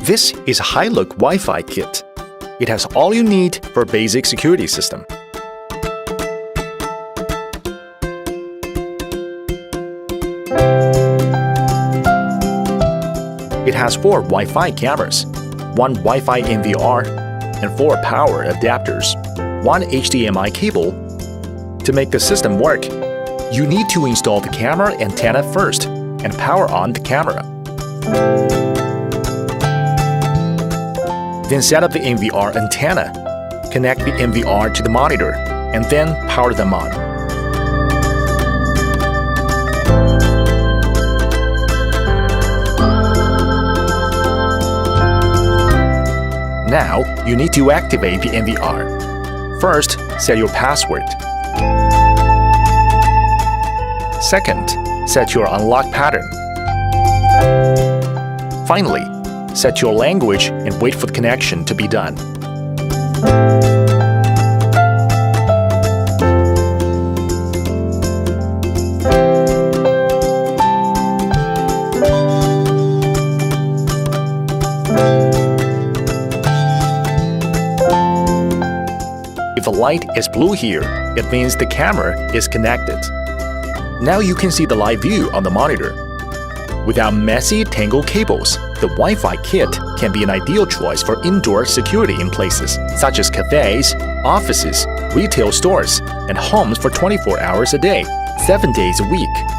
This is a HiLook Wi-Fi kit. It has all you need for a basic security system. It has 4 Wi-Fi cameras, 1 Wi-Fi NVR, and 4 power adapters, 1 HDMI cable. To make the system work, you need to install the camera antenna first and power on the camera. Then set up the NVR antenna, connect the NVR to the monitor, and then power them on. Now, you need to activate the NVR. First, set your password. Second, set your unlock pattern. Finally, set your language and wait for the connection to be done. If the light is blue here, it means the camera is connected. Now you can see the live view on the monitor. Without messy, tangled cables, the Wi-Fi kit can be an ideal choice for indoor security in places such as cafes, offices, retail stores, and homes for 24 hours a day, 7 days a week.